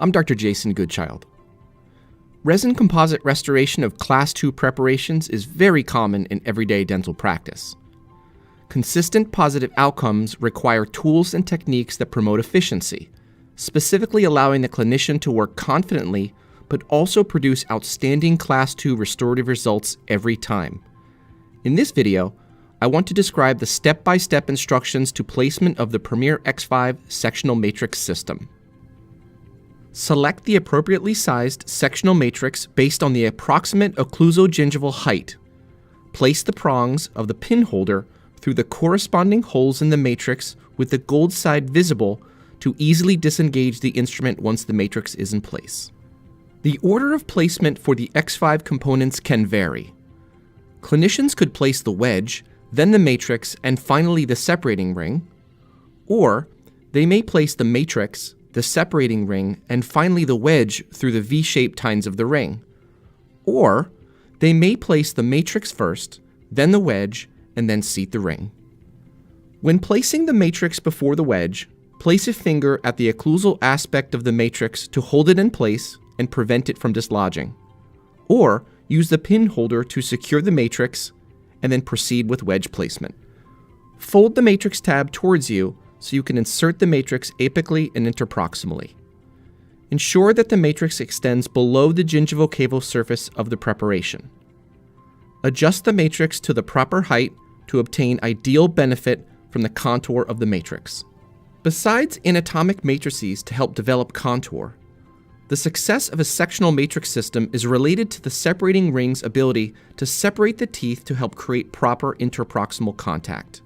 I'm Dr. Jason Goodchild. Resin composite restoration of Class II preparations is very common in everyday dental practice. Consistent positive outcomes require tools and techniques that promote efficiency, specifically allowing the clinician to work confidently but also produce outstanding Class II restorative results every time. In this video, I want to describe the step-by-step instructions to placement of the Premier X5 Sectional Matrix System. Select the appropriately sized sectional matrix based on the approximate occlusogingival height. Place the prongs of the pin holder through the corresponding holes in the matrix with the gold side visible to easily disengage the instrument once the matrix is in place. The order of placement for the X5 components can vary. Clinicians could place the wedge, then the matrix, and finally the separating ring, or they may place the matrix, the separating ring, and finally the wedge through the V-shaped tines of the ring. Or they may place the matrix first, then the wedge, and then seat the ring. When placing the matrix before the wedge, place a finger at the occlusal aspect of the matrix to hold it in place and prevent it from dislodging. Or use the pin holder to secure the matrix and then proceed with wedge placement. Fold the matrix tab towards you so you can insert the matrix apically and interproximally. Ensure that the matrix extends below the gingival-caval surface of the preparation. Adjust the matrix to the proper height to obtain ideal benefit from the contour of the matrix. Besides anatomic matrices to help develop contour, the success of a sectional matrix system is related to the separating ring's ability to separate the teeth to help create proper interproximal contact.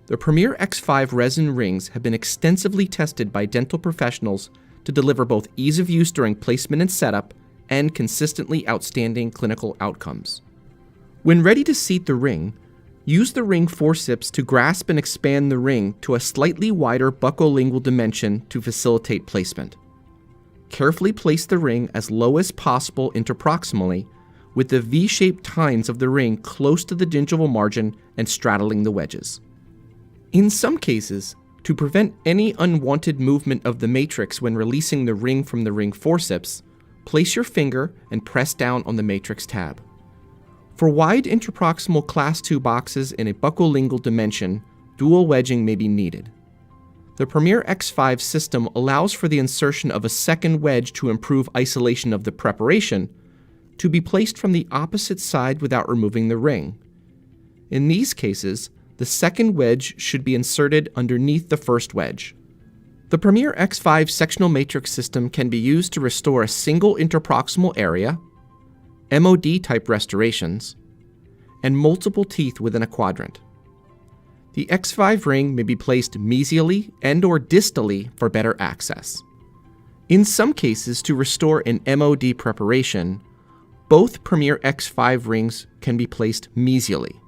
The Premier X5 resin rings have been extensively tested by dental professionals to deliver both ease of use during placement and setup and consistently outstanding clinical outcomes. When ready to seat the ring, use the ring forceps to grasp and expand the ring to a slightly wider buccolingual dimension to facilitate placement. Carefully place the ring as low as possible interproximally, with the V-shaped tines of the ring close to the gingival margin and straddling the wedges. In some cases, to prevent any unwanted movement of the matrix when releasing the ring from the ring forceps, place your finger and press down on the matrix tab. For wide interproximal Class II boxes in a buccolingual dimension, dual wedging may be needed. The Premier X5 system allows for the insertion of a second wedge to improve isolation of the preparation, to be placed from the opposite side without removing the ring. In these cases, the second wedge should be inserted underneath the first wedge. The Premier X5 Sectional Matrix System can be used to restore a single interproximal area, MOD-type restorations, and multiple teeth within a quadrant. The X5 ring may be placed mesially and/or distally for better access. In some cases, to restore an MOD preparation, both Premier X5 rings can be placed mesially.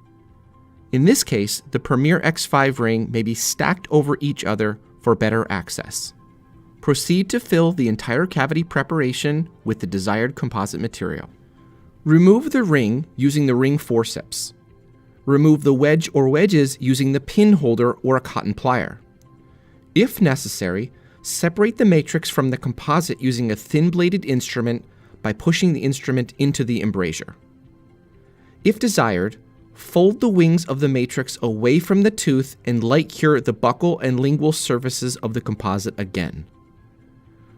In this case, the Premier X5 ring may be stacked over each other for better access. Proceed to fill the entire cavity preparation with the desired composite material. Remove the ring using the ring forceps. Remove the wedge or wedges using the pin holder or a cotton plier. If necessary, separate the matrix from the composite using a thin-bladed instrument by pushing the instrument into the embrasure. If desired, fold the wings of the matrix away from the tooth and light cure the buccal and lingual surfaces of the composite again.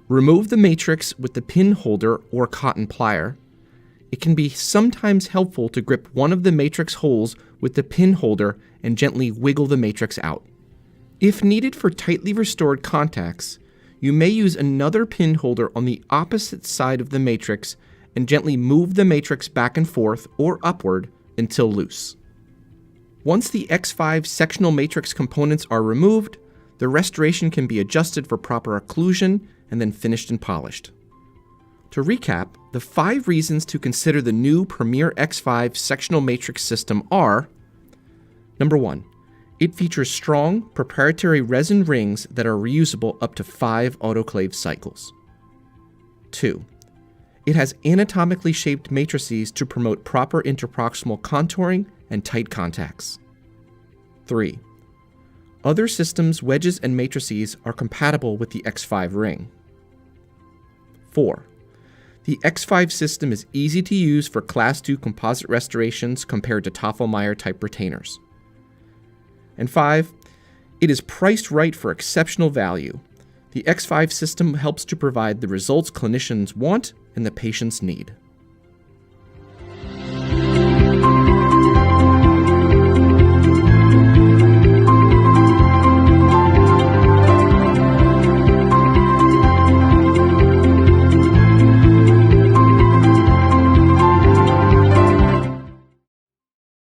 Remove the matrix with the pin holder or cotton plier. It can be sometimes helpful to grip one of the matrix holes with the pin holder and gently wiggle the matrix out. If needed for tightly restored contacts, you may use another pin holder on the opposite side of the matrix and gently move the matrix back and forth or upward until loose. Once the X5 sectional matrix components are removed, the restoration can be adjusted for proper occlusion and then finished and polished. To recap, the 5 reasons to consider the new Premier X5 Sectional Matrix System are: Number 1, it features strong, proprietary resin rings that are reusable up to 5 autoclave cycles. 2, it has anatomically shaped matrices to promote proper interproximal contouring and tight contacts. 3, other systems, wedges, and matrices are compatible with the X5 ring. 4. The X5 system is easy to use for Class 2 composite restorations compared to Tafelmeier type retainers. And 5. It is priced right for exceptional value. The X5 system helps to provide the results clinicians want and the patients need.